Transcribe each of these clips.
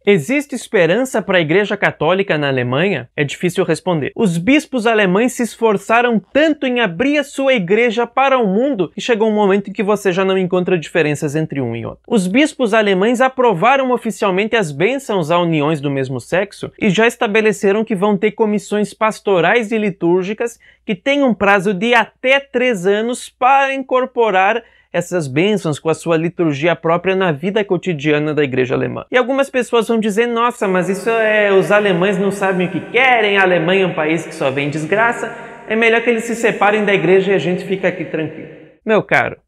Existe esperança para a Igreja Católica na Alemanha? É difícil responder. Os bispos alemães se esforçaram tanto em abrir a sua igreja para o mundo que chegou um momento em que você já não encontra diferenças entre um e outro. Os bispos alemães aprovaram oficialmente as bênçãos a uniões do mesmo sexo e já estabeleceram que vão ter comissões pastorais e litúrgicas que têm um prazo de até 3 anos para incorporar essas bênçãos com a sua liturgia própria na vida cotidiana da igreja alemã. E algumas pessoas vão dizer, nossa, mas isso os alemães não sabem o que querem, a Alemanha é um país que só vem desgraça, é melhor que eles se separem da igreja e a gente fica aqui tranquilo. Meu caro,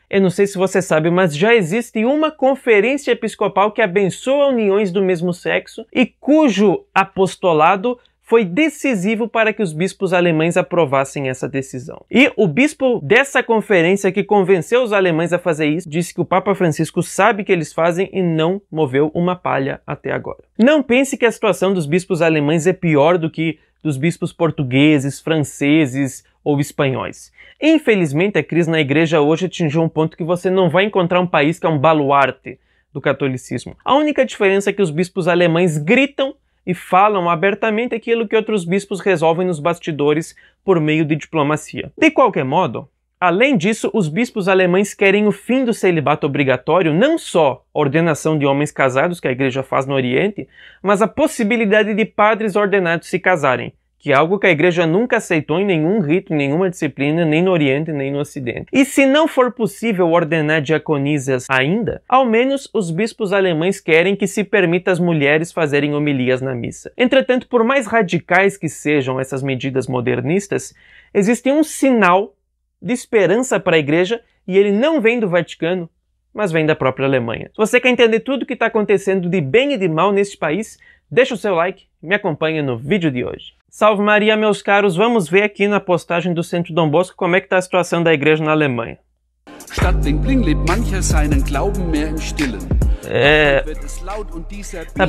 eu não sei se você sabe, mas já existe uma conferência episcopal que abençoa uniões do mesmo sexo e cujo apostolado foi decisivo para que os bispos alemães aprovassem essa decisão. E o bispo dessa conferência que convenceu os alemães a fazer isso, disse que o Papa Francisco sabe que eles fazem e não moveu uma palha até agora. Não pense que a situação dos bispos alemães é pior do que dos bispos portugueses, franceses ou espanhóis. Infelizmente, a crise na igreja hoje atingiu um ponto que você não vai encontrar um país que é um baluarte do catolicismo. A única diferença é que os bispos alemães gritam e falam abertamente aquilo que outros bispos resolvem nos bastidores por meio de diplomacia. De qualquer modo, além disso, os bispos alemães querem o fim do celibato obrigatório, não só a ordenação de homens casados, que a igreja faz no Oriente, mas a possibilidade de padres ordenados se casarem, que é algo que a igreja nunca aceitou em nenhum rito, em nenhuma disciplina, nem no Oriente, nem no Ocidente. E se não for possível ordenar diaconisas ainda, ao menos os bispos alemães querem que se permita às mulheres fazerem homilias na missa. Entretanto, por mais radicais que sejam essas medidas modernistas, existe um sinal de esperança para a igreja e ele não vem do Vaticano, mas vem da própria Alemanha. Se você quer entender tudo o que está acontecendo de bem e de mal neste país, deixa o seu like e me acompanha no vídeo de hoje. Salve Maria, meus caros! Vamos ver aqui na postagem do Centro Dom Bosco como é que está a situação da igreja na Alemanha.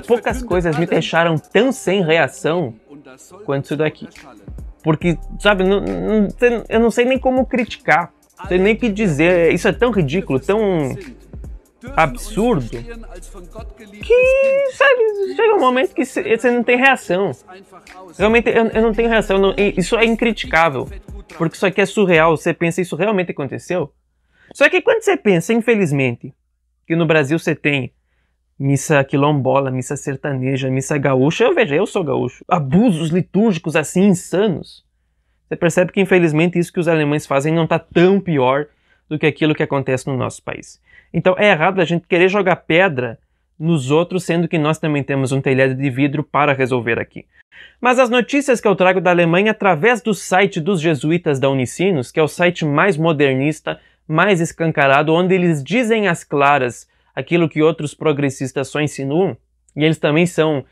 Poucas coisas me deixaram tão sem reação quanto isso daqui. Porque, sabe, eu não sei nem como criticar, não sei nem o que dizer. Isso é tão ridículo, tão absurdo, que, sabe, chega um momento que você não tem reação. Realmente, eu não tenho reação. Isso é incriticável, porque isso aqui é surreal. Você pensa, isso realmente aconteceu? Só que quando você pensa, infelizmente, que no Brasil você tem missa quilombola, missa sertaneja, missa gaúcha, eu sou gaúcho, abusos litúrgicos assim insanos, você percebe que, infelizmente, isso que os alemães fazem não está tão pior do que aquilo que acontece no nosso país. Então é errado a gente querer jogar pedra nos outros, sendo que nós também temos um telhado de vidro para resolver aqui. Mas as notícias que eu trago da Alemanha através do site dos jesuítas da Unicinos, que é o site mais modernista, mais escancarado, onde eles dizem às claras aquilo que outros progressistas só insinuam, e eles também são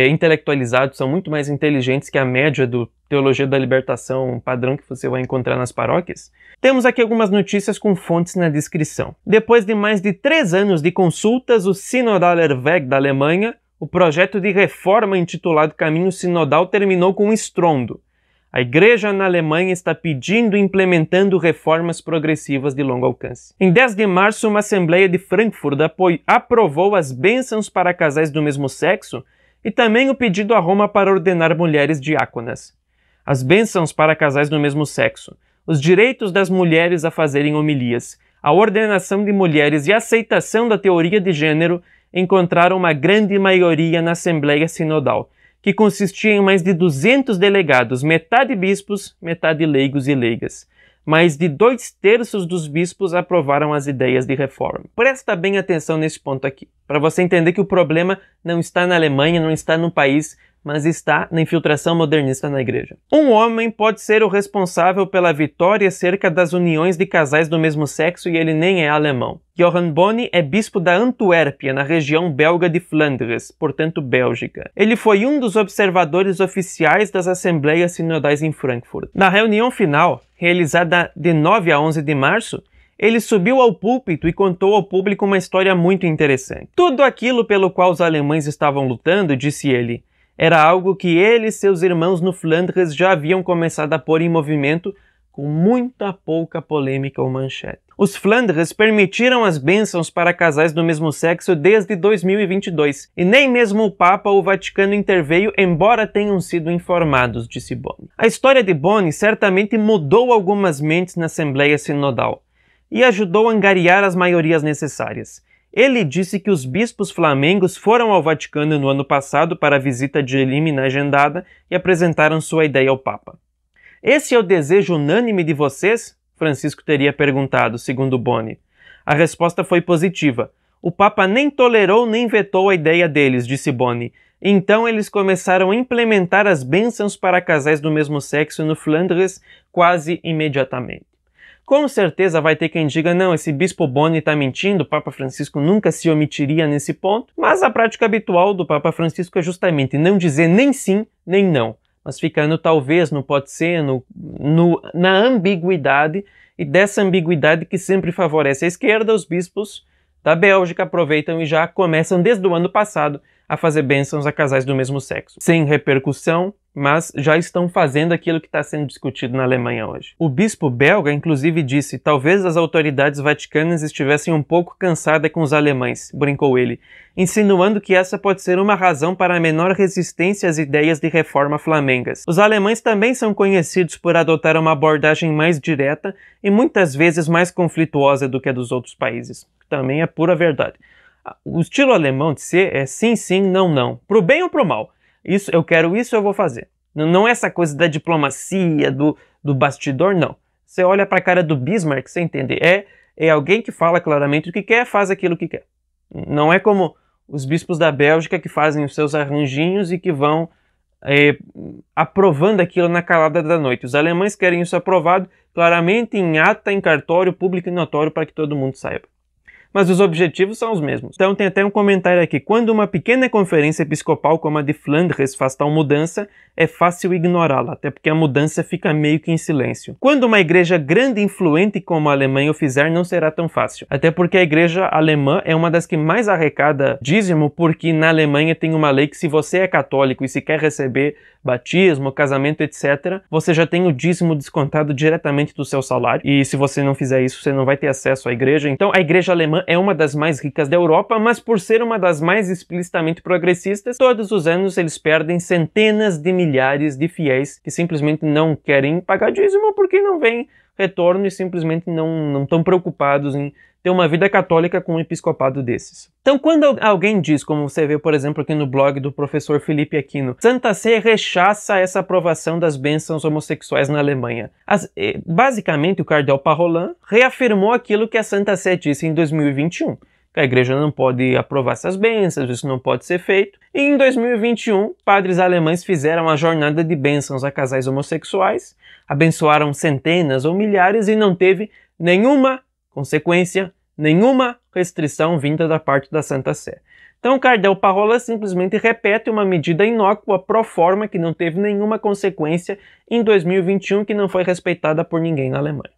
intelectualizados, são muito mais inteligentes que a média do Teologia da Libertação padrão que você vai encontrar nas paróquias. Temos aqui algumas notícias com fontes na descrição. Depois de mais de 3 anos de consultas, o Synodaler Weg da Alemanha, o projeto de reforma intitulado Caminho Sinodal, terminou com um estrondo. A igreja na Alemanha está pedindo e implementando reformas progressivas de longo alcance. Em 10 de março, uma assembleia de Frankfurt aprovou as bênçãos para casais do mesmo sexo e também o pedido a Roma para ordenar mulheres diáconas. As bênçãos para casais do mesmo sexo, os direitos das mulheres a fazerem homilias, a ordenação de mulheres e a aceitação da teoria de gênero encontraram uma grande maioria na Assembleia Sinodal, que consistia em mais de 200 delegados, metade bispos, metade leigos e leigas. Mais de 2/3 dos bispos aprovaram as ideias de reforma. Presta bem atenção nesse ponto aqui, para você entender que o problema não está na Alemanha, não está no país, mas está na infiltração modernista na igreja. Um homem pode ser o responsável pela vitória acerca das uniões de casais do mesmo sexo e ele nem é alemão. Johann Boni é bispo da Antuérpia, na região belga de Flandres, portanto Bélgica. Ele foi um dos observadores oficiais das Assembleias Sinodais em Frankfurt. Na reunião final, realizada de 9 a 11 de março, ele subiu ao púlpito e contou ao público uma história muito interessante. Tudo aquilo pelo qual os alemães estavam lutando, disse ele, era algo que ele e seus irmãos no Flandres já haviam começado a pôr em movimento com muita pouca polêmica ou manchete. Os Flandres permitiram as bênçãos para casais do mesmo sexo desde 2022, e nem mesmo o Papa ou o Vaticano interveio, embora tenham sido informados, disse Boni. A história de Boni certamente mudou algumas mentes na Assembleia Sinodal e ajudou a angariar as maiorias necessárias. Ele disse que os bispos flamengos foram ao Vaticano no ano passado para a visita de limina agendada e apresentaram sua ideia ao Papa. Esse é o desejo unânime de vocês? Francisco teria perguntado, segundo Boni. A resposta foi positiva. O Papa nem tolerou nem vetou a ideia deles, disse Boni. Então eles começaram a implementar as bênçãos para casais do mesmo sexo no Flandres quase imediatamente. Com certeza vai ter quem diga, não, esse bispo Boni está mentindo, o Papa Francisco nunca se omitiria nesse ponto, mas a prática habitual do Papa Francisco é justamente não dizer nem sim, nem não, mas fica no talvez, no pode ser, na ambiguidade, e dessa ambiguidade que sempre favorece a esquerda, os bispos da Bélgica aproveitam e já começam desde o ano passado a fazer bênçãos a casais do mesmo sexo. Sem repercussão, mas já estão fazendo aquilo que está sendo discutido na Alemanha hoje. O bispo belga, inclusive, disse: talvez as autoridades vaticanas estivessem um pouco cansadas com os alemães, brincou ele, insinuando que essa pode ser uma razão para a menor resistência às ideias de reforma flamengas. Os alemães também são conhecidos por adotar uma abordagem mais direta e muitas vezes mais conflituosa do que a dos outros países. Também é pura verdade. O estilo alemão de ser é sim, sim, não, não. Pro bem ou pro mal. Isso, eu quero isso, eu vou fazer. Não é essa coisa da diplomacia, do bastidor, não. Você olha pra cara do Bismarck, você entende. É alguém que fala claramente o que quer, faz aquilo que quer. Não é como os bispos da Bélgica que fazem os seus arranjinhos e que vão aprovando aquilo na calada da noite. Os alemães querem isso aprovado claramente em ata, em cartório, público e notório para que todo mundo saiba. Mas os objetivos são os mesmos. Então tem até um comentário aqui. Quando uma pequena conferência episcopal como a de Flandres faz tal mudança, é fácil ignorá-la, até porque a mudança fica meio que em silêncio. Quando uma igreja grande e influente como a Alemanha o fizer, não será tão fácil. Até porque a igreja alemã é uma das que mais arrecada dízimo, porque na Alemanha tem uma lei que se você é católico e se quer receber batismo, casamento, etc., você já tem o dízimo descontado diretamente do seu salário. E se você não fizer isso, você não vai ter acesso à igreja. Então a igreja alemã é uma das mais ricas da Europa, mas por ser uma das mais explicitamente progressistas, todos os anos eles perdem centenas de milhares de fiéis que simplesmente não querem pagar dízimo porque não vem retorno e simplesmente não estão preocupados em ter uma vida católica com um episcopado desses. Então, quando alguém diz, como você vê, por exemplo, aqui no blog do professor Felipe Aquino, Santa Sé rechaça essa aprovação das bênçãos homossexuais na Alemanha. Basicamente, o cardeal Parolin reafirmou aquilo que a Santa Sé disse em 2021, que a igreja não pode aprovar essas bênçãos, isso não pode ser feito. E em 2021, padres alemães fizeram a jornada de bênçãos a casais homossexuais, abençoaram centenas ou milhares e não teve nenhuma consequência, nenhuma restrição vinda da parte da Santa Sé. Então o cardeal Parolin simplesmente repete uma medida inócua pro forma que não teve nenhuma consequência em 2021 que não foi respeitada por ninguém na Alemanha.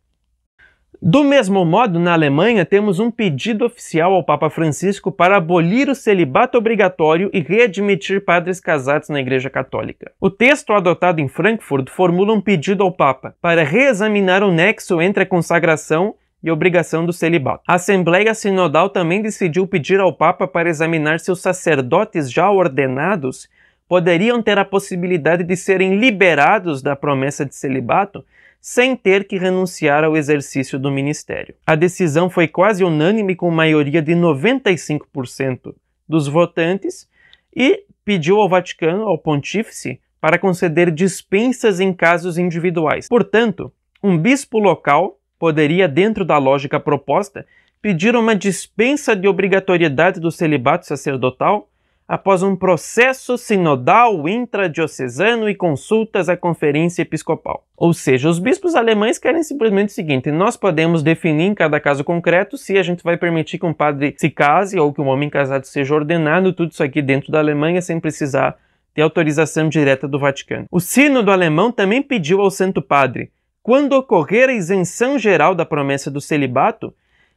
Do mesmo modo, na Alemanha, temos um pedido oficial ao Papa Francisco para abolir o celibato obrigatório e readmitir padres casados na Igreja Católica. O texto adotado em Frankfurt formula um pedido ao Papa para reexaminar o nexo entre a consagração e obrigação do celibato. A Assembleia Sinodal também decidiu pedir ao Papa para examinar se os sacerdotes já ordenados poderiam ter a possibilidade de serem liberados da promessa de celibato sem ter que renunciar ao exercício do ministério. A decisão foi quase unânime com maioria de 95% dos votantes e pediu ao Vaticano, ao Pontífice, para conceder dispensas em casos individuais. Portanto, um bispo local poderia, dentro da lógica proposta, pedir uma dispensa de obrigatoriedade do celibato sacerdotal após um processo sinodal intradiocesano e consultas à conferência episcopal. Ou seja, os bispos alemães querem simplesmente o seguinte: nós podemos definir em cada caso concreto se a gente vai permitir que um padre se case ou que um homem casado seja ordenado, tudo isso aqui dentro da Alemanha sem precisar ter autorização direta do Vaticano. O Sínodo alemão também pediu ao Santo Padre: quando ocorrer a isenção geral da promessa do celibato,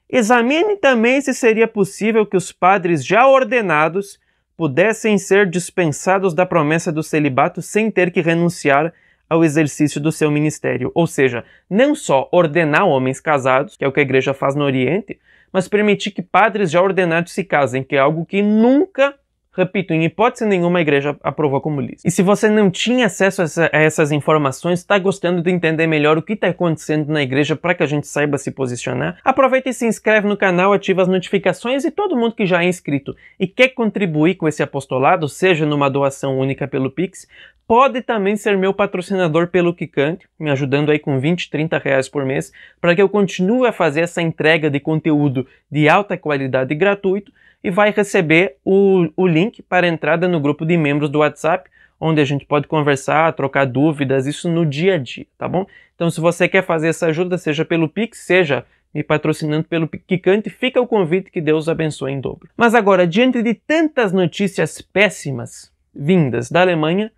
examine também se seria possível que os padres já ordenados pudessem ser dispensados da promessa do celibato sem ter que renunciar ao exercício do seu ministério, ou seja, não só ordenar homens casados, que é o que a igreja faz no Oriente, mas permitir que padres já ordenados se casem, que é algo que nunca, repito, em hipótese nenhuma a igreja aprovou como lícito. E se você não tinha acesso a essas informações, está gostando de entender melhor o que está acontecendo na igreja para que a gente saiba se posicionar, aproveita e se inscreve no canal, ativa as notificações e todo mundo que já é inscrito e quer contribuir com esse apostolado, seja numa doação única pelo Pix, pode também ser meu patrocinador pelo Kikante, me ajudando aí com 20, 30 reais por mês, para que eu continue a fazer essa entrega de conteúdo de alta qualidade e gratuito, e vai receber o link para entrada no grupo de membros do WhatsApp, onde a gente pode conversar, trocar dúvidas, isso no dia a dia, tá bom? Então se você quer fazer essa ajuda, seja pelo Pix, seja me patrocinando pelo Kikante, fica o convite, que Deus abençoe em dobro. Mas agora, diante de tantas notícias péssimas vindas da Alemanha,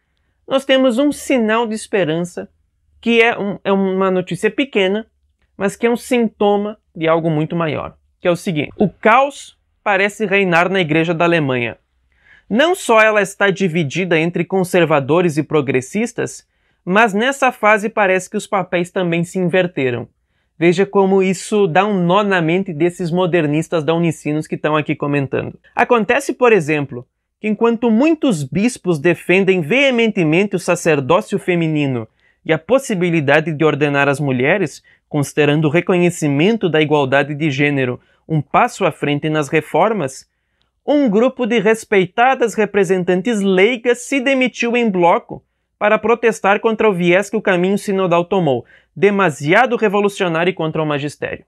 nós temos um sinal de esperança, que é uma notícia pequena, mas que é um sintoma de algo muito maior, que é o seguinte: o caos parece reinar na igreja da Alemanha. Não só ela está dividida entre conservadores e progressistas, mas nessa fase parece que os papéis também se inverteram. Veja como isso dá um nó na mente desses modernistas da Unicinos que estão aqui comentando. Acontece, por exemplo, que enquanto muitos bispos defendem veementemente o sacerdócio feminino e a possibilidade de ordenar as mulheres, considerando o reconhecimento da igualdade de gênero um passo à frente nas reformas, um grupo de respeitadas representantes leigas se demitiu em bloco para protestar contra o viés que o caminho sinodal tomou, demasiado revolucionário contra o magistério.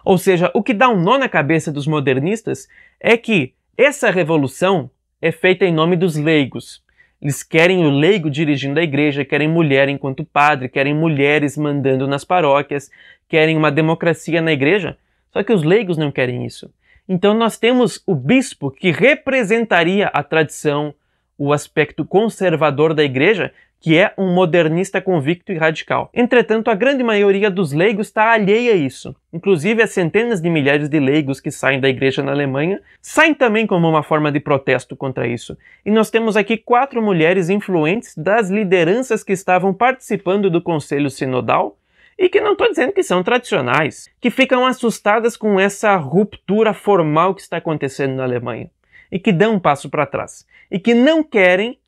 Ou seja, o que dá um nó na cabeça dos modernistas é que essa revolução é feita em nome dos leigos. Eles querem o leigo dirigindo a igreja, querem mulher enquanto padre, querem mulheres mandando nas paróquias, querem uma democracia na igreja. Só que os leigos não querem isso. Então nós temos o bispo que representaria a tradição, o aspecto conservador da igreja, que é um modernista convicto e radical. Entretanto, a grande maioria dos leigos está alheia a isso. Inclusive, as centenas de milhares de leigos que saem da igreja na Alemanha saem também como uma forma de protesto contra isso. E nós temos aqui 4 mulheres influentes das lideranças que estavam participando do Conselho Sinodal, e que não estou dizendo que são tradicionais, que ficam assustadas com essa ruptura formal que está acontecendo na Alemanha, e que dão um passo para trás, e que não querem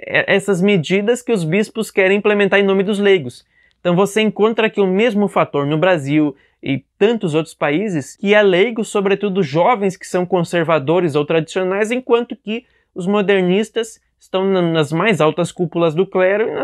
essas medidas que os bispos querem implementar em nome dos leigos. Então você encontra aqui o mesmo fator no Brasil e tantos outros países, que é leigos, sobretudo jovens que são conservadores ou tradicionais, enquanto que os modernistas estão nas mais altas cúpulas do clero e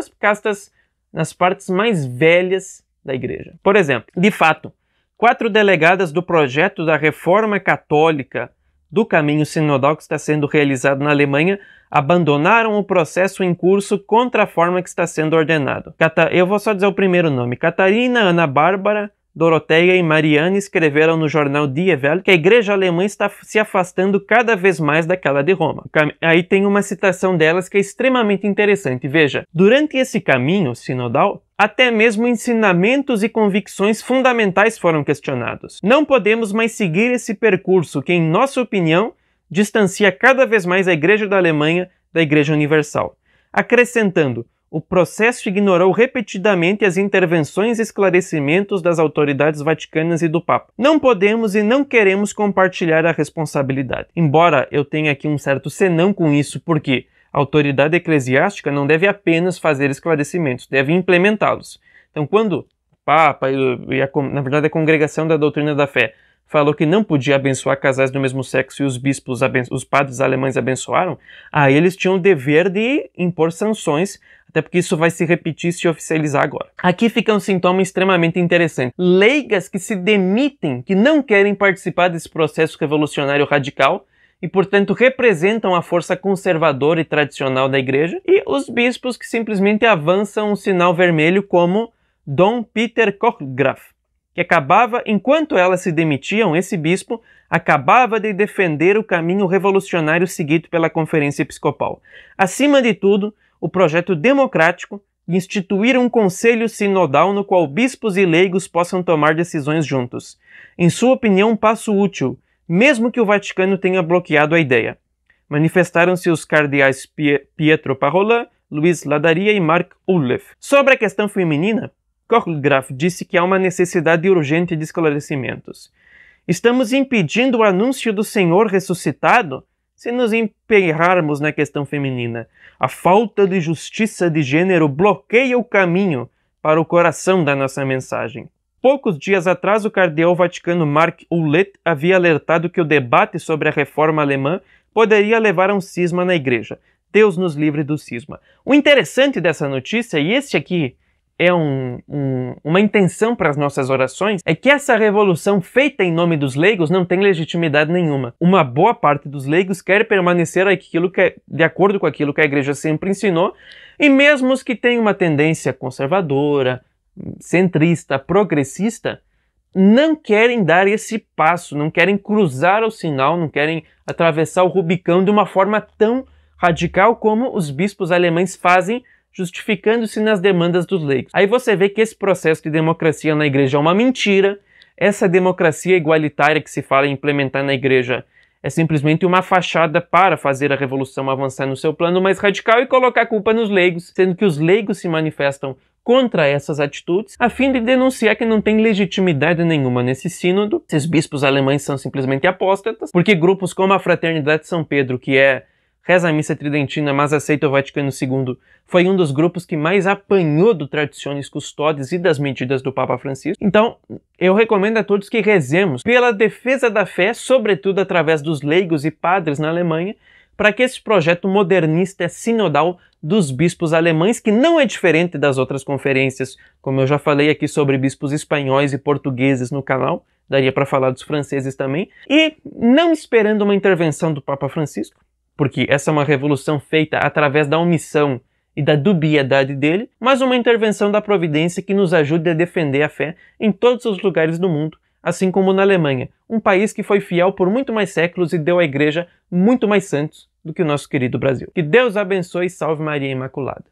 nas partes mais velhas da igreja. Por exemplo, de fato, 4 delegadas do projeto da Reforma Católica do Caminho Sinodal que está sendo realizado na Alemanha abandonaram o processo em curso contra a forma que está sendo ordenado. Eu vou só dizer o primeiro nome. Catarina, Ana Bárbara, Doroteia e Mariane escreveram no jornal Die Welt que a igreja alemã está se afastando cada vez mais daquela de Roma. Aí tem uma citação delas que é extremamente interessante. Veja, durante esse caminho sinodal, até mesmo ensinamentos e convicções fundamentais foram questionados. Não podemos mais seguir esse percurso que, em nossa opinião, distancia cada vez mais a Igreja da Alemanha da Igreja Universal. Acrescentando, o processo ignorou repetidamente as intervenções e esclarecimentos das autoridades vaticanas e do Papa. Não podemos e não queremos compartilhar a responsabilidade. Embora eu tenha aqui um certo senão com isso, porque a autoridade eclesiástica não deve apenas fazer esclarecimentos, deve implementá-los. Então, quando o Papa na verdade a Congregação da Doutrina da Fé falou que não podia abençoar casais do mesmo sexo e os bispos, os padres alemães abençoaram, aí eles tinham o dever de impor sanções, até porque isso vai se repetir e se oficializar agora. Aqui fica um sintoma extremamente interessante. Leigas que se demitem, que não querem participar desse processo revolucionário radical, e, portanto, representam a força conservadora e tradicional da igreja, e os bispos que simplesmente avançam um sinal vermelho como Dom Peter Kochgraf, que enquanto elas se demitiam, esse bispo acabava de defender o caminho revolucionário seguido pela Conferência Episcopal. Acima de tudo, o projeto democrático de instituir um conselho sinodal no qual bispos e leigos possam tomar decisões juntos. Em sua opinião, um passo útil, mesmo que o Vaticano tenha bloqueado a ideia. Manifestaram-se os cardeais Pietro Parolin, Luiz Ladaria e Mark Ullef. Sobre a questão feminina, Kohlgraf disse que há uma necessidade urgente de esclarecimentos. Estamos impedindo o anúncio do Senhor ressuscitado se nos emperrarmos na questão feminina. A falta de justiça de gênero bloqueia o caminho para o coração da nossa mensagem. Poucos dias atrás, o cardeal vaticano Mark Ullef havia alertado que o debate sobre a reforma alemã poderia levar a um cisma na igreja. Deus nos livre do cisma. O interessante dessa notícia, e este aqui é uma intenção para as nossas orações, é que essa revolução feita em nome dos leigos não tem legitimidade nenhuma. Uma boa parte dos leigos quer permanecer de acordo com aquilo que a igreja sempre ensinou, e mesmo os que têm uma tendência conservadora, centrista, progressista, não querem dar esse passo, não querem cruzar o sinal, não querem atravessar o Rubicão de uma forma tão radical como os bispos alemães fazem, justificando-se nas demandas dos leigos. Aí você vê que esse processo de democracia na igreja é uma mentira, essa democracia igualitária que se fala em implementar na igreja é simplesmente uma fachada para fazer a revolução avançar no seu plano mais radical e colocar a culpa nos leigos, sendo que os leigos se manifestam contra essas atitudes, a fim de denunciar que não tem legitimidade nenhuma nesse sínodo. Esses bispos alemães são simplesmente apóstatas, porque grupos como a Fraternidade de São Pedro, que reza a missa tridentina, mas aceita o Vaticano II, foi um dos grupos que mais apanhou do Traditionis Custodes e das medidas do Papa Francisco. Então, eu recomendo a todos que rezemos pela defesa da fé, sobretudo através dos leigos e padres na Alemanha, para que esse projeto modernista sinodal dos bispos alemães, que não é diferente das outras conferências, como eu já falei aqui sobre bispos espanhóis e portugueses no canal, daria para falar dos franceses também, e não esperando uma intervenção do Papa Francisco, porque essa é uma revolução feita através da omissão e da dubiedade dele, mas uma intervenção da providência que nos ajude a defender a fé em todos os lugares do mundo, assim como na Alemanha, um país que foi fiel por muito mais séculos e deu à igreja muito mais santos do que o nosso querido Brasil. Que Deus abençoe e salve Maria Imaculada.